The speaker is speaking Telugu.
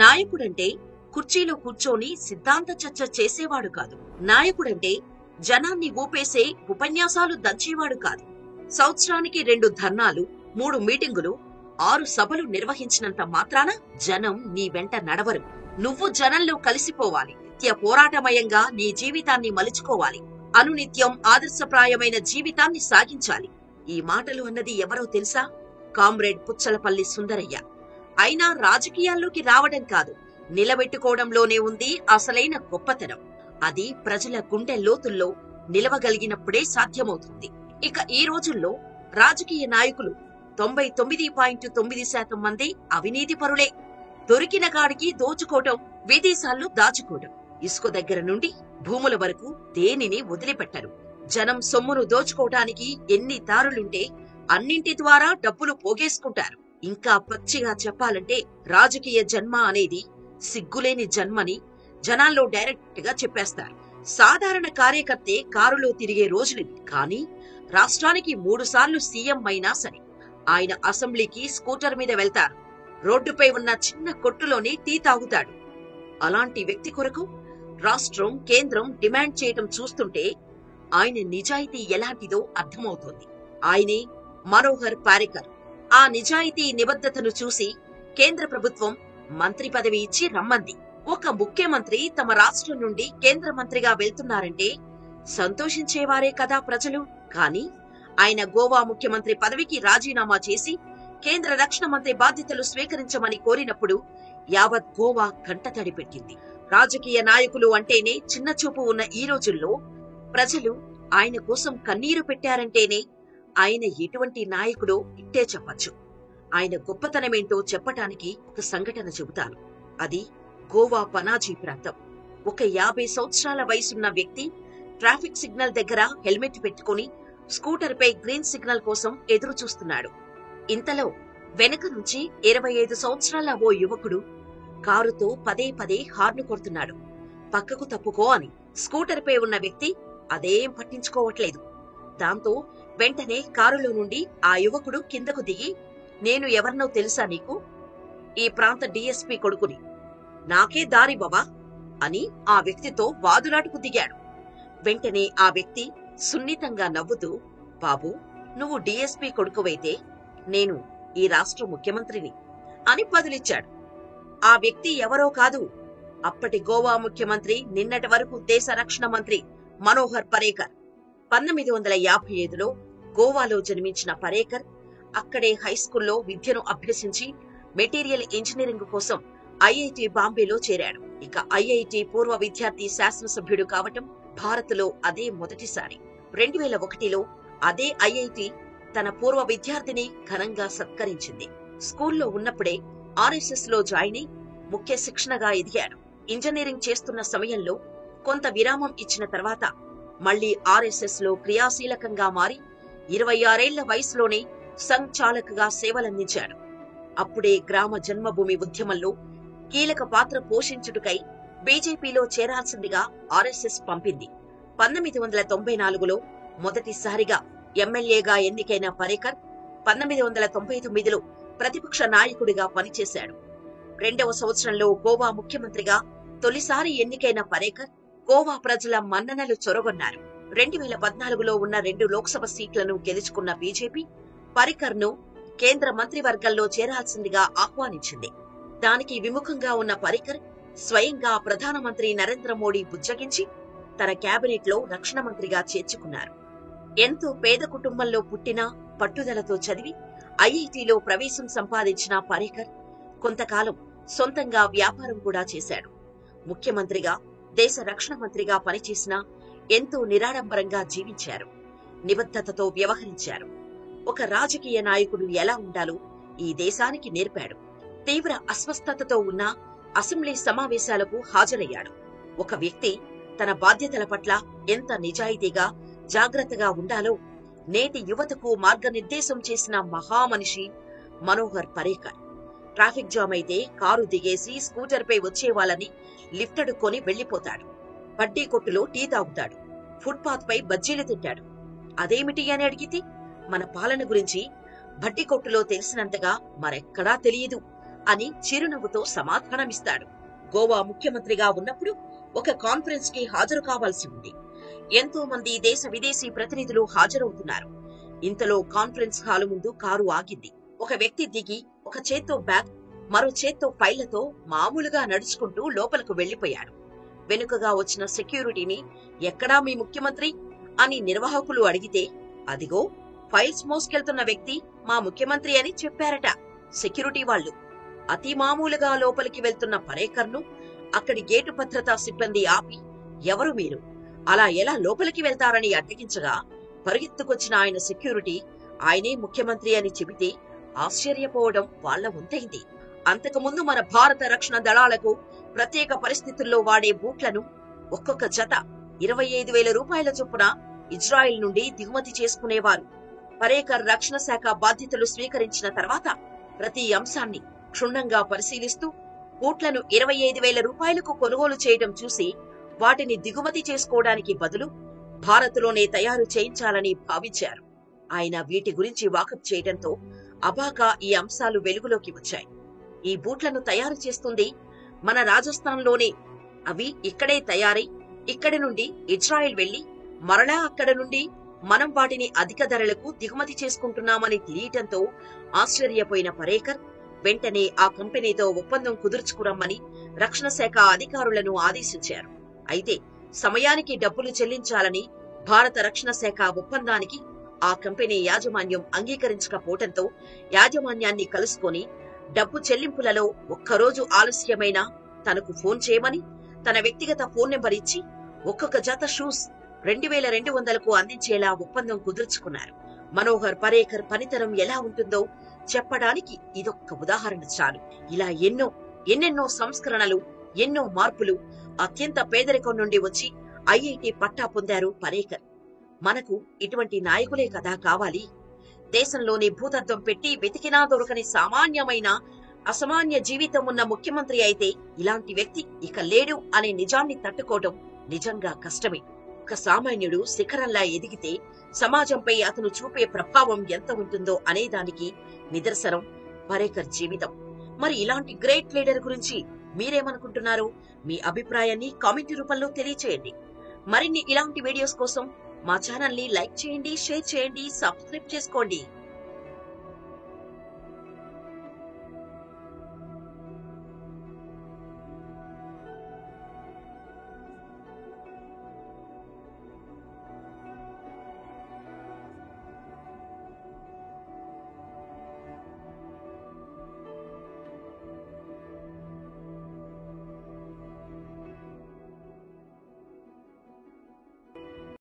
నాయకుడంటే కుర్చీలో కూర్చొని సిద్ధాంత చర్చ చేసేవాడు కాదు. నాయకుడంటే జనాన్ని ఊపేసే ఉపన్యాసాలు దంచేవాడు కాదు. సంవత్సరానికి 2 ధర్నాలు, 3 మీటింగులు, 6 సభలు నిర్వహించినంత మాత్రాన జనం నీ వెంట నడవరు. నువ్వు జనంలో కలిసిపోవాలి. నిత్య పోరాటమయంగా నీ జీవితాన్ని మలుచుకోవాలి. అనునిత్యం ఆదర్శప్రాయమైన జీవితాన్ని సాగించాలి. ఈ మాటలు అన్నది ఎవరో తెలుసా? కామ్రేడ్ పుచ్చలపల్లి సుందరయ్య. అయినా రాజకీయాల్లోకి రావడం కాదు, నిలబెట్టుకోవడంలోనే ఉంది అసలైన గొప్పతనం. అది ప్రజల గుండె లోతుల్లో నిలవగలిగినప్పుడే సాధ్యమవుతుంది. ఇక ఈ రోజుల్లో రాజకీయ నాయకులు 99.9% మంది అవినీతి పరులే. దొరికిన కాడికి దోచుకోవటం, విదేశాల్లో దాచుకోవటం. ఇసుక దగ్గర నుండి భూముల వరకు దేనిని వదిలిపెట్టరు. జనం సొమ్మును దోచుకోవటానికి ఎన్ని దారులుంటే అన్నింటి ద్వారా డబ్బులు పోగేసుకుంటారు. ఇంకా పచ్చిగా చెప్పాలంటే రాజకీయ జన్మ అనేది సిగ్గులేని జన్మని జనాల్లో డైరెక్ట్ గా చెప్పేస్తారు. సాధారణ కార్యకర్తే కారులో తిరిగే రోజులివి. కానీ రాష్ట్రానికి 3 సార్లు సీఎం అయినా సరే ఆయన అసెంబ్లీకి స్కూటర్ మీద వెళ్తారు. రోడ్డుపై ఉన్న చిన్న కొట్టులోనే టీ తాగుతాడు. అలాంటి వ్యక్తి కొరకు రాష్ట్రం, కేంద్రం డిమాండ్ చేయటం చూస్తుంటే ఆయన నిజాయితీ ఎలాంటిదో అర్థమవుతోంది. ఆయనే మనోహర్ పారికర్. ఆ నిజాయితీ నిబద్ధతను చూసి కేంద్ర ప్రభుత్వం మంత్రి పదవి ఇచ్చి రమ్మంది. ఒక ముఖ్యమంత్రి తమ రాష్ట్రం నుండి కేంద్ర మంత్రిగా వెళ్తున్నారంటే సంతోషించేవారే కదా ప్రజలు. కానీ ఆయన గోవా ముఖ్యమంత్రి పదవికి రాజీనామా చేసి కేంద్ర రక్షణ మంత్రి బాధ్యతలు స్వీకరించమని కోరినప్పుడు యావత్ గోవా కంటతడి పెట్టింది. రాజకీయ నాయకులు అంటేనే చిన్న చూపు ఉన్న ఈ రోజుల్లో ప్రజలు ఆయన కోసం కన్నీరు పెట్టారంటేనే ఆయన ఎటువంటి నాయకుడో ఇట్టే చెప్పచ్చు. ఆయన గొప్పతనమేంటో చెప్పటానికి ఒక సంఘటన చెబుతాను. అది గోవా పనాజీ ప్రాంతం. ఒక 50 సంవత్సరాల వయసున్న వ్యక్తి ట్రాఫిక్ సిగ్నల్ దగ్గర హెల్మెట్ పెట్టుకుని స్కూటర్ పై గ్రీన్ సిగ్నల్ కోసం ఎదురు చూస్తున్నాడు. ఇంతలో వెనక నుంచి 25 సంవత్సరాల ఓ యువకుడు కారుతో పదే పదే హార్న్ కొడుతున్నాడు. పక్కకు తప్పుకో అని. స్కూటర్ పై ఉన్న వ్యక్తి అదేం పట్టించుకోవట్లేదు. దాంతో వెంటనే కారులో నుండి ఆ యువకుడు కిందకు దిగి, నేను ఎవరినో తెలుసా నీకు? ఈ ప్రాంత డీఎస్పీ కొడుకుని. నాకే దారి బావా అని ఆ వ్యక్తితో వాదులాటకు దిగాడు. వెంటనే ఆ వ్యక్తి సున్నితంగా నవ్వుతూ, బాబూ, నువ్వు డీఎస్పీ కొడుకువైతే నేను ఈ రాష్ట్ర ముఖ్యమంత్రిని అని బదులిచ్చాడు. ఆ వ్యక్తి ఎవరో కాదు, అప్పటి గోవా ముఖ్యమంత్రి, నిన్నటి వరకు దేశ రక్షణ మంత్రి మనోహర్ పరేకర్. 1955లో గోవాలో జన్మించిన పరేకర్ అక్కడే హైస్కూల్లో విద్యను అభ్యసించి మెటీరియల్ ఇంజనీరింగ్ కోసం ఐఐటి బాంబేలో చేరాడు. ఇక ఐఐటి పూర్వ విద్యార్థి శాసనసభ్యుడు కావటం భారత్లో అదే మొదటిసారి. 2001లో అదే ఐఐటి తన పూర్వ విద్యార్థిని ఘనంగా సత్కరించింది. స్కూల్లో ఉన్నప్పుడే ఆర్ఎస్ఎస్ లో జాయిన్ అయి ముఖ్య శిక్షణగా ఎదిగాడు. ఇంజనీరింగ్ చేస్తున్న సమయంలో కొంత విరామం ఇచ్చిన తర్వాత మళ్లీ ఆర్ఎస్ఎస్ లో క్రియాశీలకంగా మారి 26 ఏళ్ల వయసులోనే సంఘ్ చాలక్గా సేవలందించాడు. అప్పుడే గ్రామ జన్మభూమి ఉద్యమంలో కీలక పాత్ర పోషించుటకై బీజేపీలో చేరాల్సిందిగా ఆర్ఎస్ఎస్ పంపింది. 1994లో మొదటిసారిగా ఎమ్మెల్యేగా ఎన్నికైన పరేకర్ 1999లో ప్రతిపక్ష నాయకుడిగా పనిచేశాడు. 2వ సంవత్సరంలో గోవా ముఖ్యమంత్రిగా తొలిసారి ఎన్నికైన పరేకర్ గోవా ప్రజల మన్ననలు చొరగొన్నారు. 2014లో ఉన్న 2 లోక్సభ సీట్లను గెలుచుకున్న బీజేపీ పరేకర్ను కేంద్ర మంత్రివర్గంలో చేరాల్సిందిగా ఆహ్వానించింది. దానికి విముఖంగా ఉన్న పరేకర్ స్వయంగా ప్రధానమంత్రి నరేంద్ర మోడీ బుజ్జగించి తన కేబినెట్లో రక్షణ మంత్రిగా చేర్చుకున్నారు. ఎంతో పేద కుటుంబంలో పుట్టినా పట్టుదలతో చదివి ఐఐటిలో ప్రవేశం సంపాదించిన పరేకర్ కొంతకాలం సొంతంగా వ్యాపారం కూడా చేశాడు. ముఖ్యమంత్రిగా, దేశ రక్షణ మంత్రిగా పనిచేసినా ఎంతో నిరాడంబరంగా జీవించారు. నిబద్ధతతో వ్యవహరించారు. ఒక రాజకీయ నాయకుడు ఎలా ఉండాలో ఈ దేశానికి నేర్పాడు. తీవ్ర అస్వస్థతతో ఉన్న అసెంబ్లీ సమావేశాలకు హాజరయ్యాడు. ఒక వ్యక్తి తన బాధ్యతల పట్ల ఎంత నిజాయితీగా, జాగ్రత్తగా ఉండాలో నేటి యువతకు మార్గనిర్దేశం చేసిన మహామనిషి మనోహర్ పరేకర్. ట్రాఫిక్ జామ్ అయితే కారు దిగేసి స్కూటర్ పై వచ్చే వాళ్ళని లిఫ్ట్ అడుక్కొని వెళ్లిపోతాడు. బడ్డీ కొట్టులో టీ తాగుతాడు. ఫుట్పాత్ పై బజ్జీలు తింటాడు. అదేమిటి అని అడిగితే, మన పాలన గురించి బడ్డీ కొట్టులో తెలిసినంతగా మరెక్కడా తెలియదు అని చిరునవ్వుతో సమాధానమిస్తాడు. గోవా ముఖ్యమంత్రిగా ఉన్నప్పుడు ఒక కాన్ఫరెన్స్ కి హాజరు కావాల్సి ఉంది. ఎంతో మంది దేశ విదేశీ ప్రతినిధులు హాజరవుతున్నారు. ఇంతలో కాన్ఫరెన్స్ హాలు ముందు కారు ఆగింది. ఒక వ్యక్తి దిగి ఒక చేత్తో బ్యాగ్, మరో చేత్తో ఫైళ్లతో మామూలుగా నడుచుకుంటూ లోపలకు వెళ్లిపోయాడు. వెనుకగా వచ్చిన సెక్యూరిటీని ఎక్కడా మీ ముఖ్యమంత్రి అని నిర్వాహకులు అడిగితే, అదిగో ఫైల్స్ మోసుకెళ్తున్న వ్యక్తి మా ముఖ్యమంత్రి అని చెప్పారట సెక్యూరిటీ వాళ్లు. అతి మామూలుగా లోపలికి వెళ్తున్న పరేకర్ను అక్కడి గేటు భద్రతా సిబ్బంది ఆపి, ఎవరు మీరు, అలా ఎలా లోపలికి వెళ్తారని అడ్డగించగా పరిగెత్తుకొచ్చిన ఆయన సెక్యూరిటీ ఆయనే ముఖ్యమంత్రి అని చెబితే ఆశ్చర్యపోవడం వాళ్ల వంతైంది. అంతకుముందు మన భారత రక్షణ దళాలకు ప్రత్యేక పరిస్థితుల్లో వాడే బూట్లను ఒక్కొక్క జత 25,000 రూపాయల చొప్పున ఇజ్రాయెల్ నుండి దిగుమతి చేసుకునేవారు. పరేకర్ రక్షణ శాఖ బాధ్యతలు స్వీకరించిన తర్వాత ప్రతి అంశాన్ని క్షుణ్ణంగా పరిశీలిస్తూ బూట్లను 25,000 రూపాయలకు కొనుగోలు చేయడం చూసి వాటిని దిగుమతి చేసుకోవడానికి బదులు భారత్లోనే తయారు చేయించాలని భావించారు. ఆయన వీటి గురించి వాకప్ చేయడంతో అబాకా ఈ అంశాలు వెలుగులోకి వచ్చాయి. ఈ బూట్లను తయారు చేస్తుంది మన రాజస్థాన్లోనే. అవి ఇక్కడే తయారై ఇక్కడి నుండి ఇజ్రాయెల్ వెళ్లి మరలా అక్కడ నుండి మనం వాటిని అధిక ధరలకు దిగుమతి చేసుకుంటున్నామని తెలియటంతో ఆశ్చర్యపోయిన పరేకర్ వెంటనే ఆ కంపెనీతో ఒప్పందం కుదుర్చుకురమ్మని రక్షణ శాఖ అధికారులను ఆదేశించారు. అయితే సమయానికి డబ్బులు చెల్లించాలని భారత రక్షణ శాఖ ఒప్పందానికి ఆ కంపెనీ యాజమాన్యం అంగీకరించకపోవడంతో యాజమాన్యాన్ని కలుసుకొని డబ్బు చెల్లింపులలో ఒక్కరోజు ఆలస్యమైనా తనకు ఫోన్ చేయమని తన వ్యక్తిగత ఫోన్ నెంబర్ ఇచ్చి ఒక్కొక్క జత షూస్ 2,200కు అందించేలా ఒప్పందం కుదుర్చుకున్నారు. మనోహర్ పరేకర్ పనితనం ఎలా ఉంటుందో చెప్పడానికి ఇదొక్క ఉదాహరణ చాలు. ఇలా ఎన్నెన్నో సంస్కరణలు, ఎన్నో మార్పులు అత్యంత పేదరికం నుండి వచ్చి ఐఐటి పట్టా పొందారు పరేకర్. మనకు ఇటువంటి నాయకులే కదా కావాలి. దేశంలోని భూతత్వం పెట్టి వెతికినా దొరకని సామాన్యమైన అసామాన్య జీవితం ఉన్న ముఖ్యమంత్రి అయితే ఇలాంటి వ్యక్తి ఇక లేడు అనే నిజాన్ని తట్టుకోవడం నిజంగా కష్టమే. ఒక సామాన్యుడు శిఖరంలా ఎదిగితే సమాజంపై అతను చూపే ప్రభావం ఎంత ఉంటుందో అనేదానికి నిదర్శనం పరేకర్ జీవితం. మరి ఇలాంటి గ్రేట్ లీడర్ గురించి మీరేమనుకుంటున్నారో మీ అభిప్రాయాన్ని కామెంట్ రూపంలో తెలియచేయండి. మరిన్ని ఇలాంటి వీడియోస్ కోసం మా ఛానల్ ని లైక్ చేయండి, షేర్ చేయండి, సబ్స్క్రైబ్ చేసుకోండి.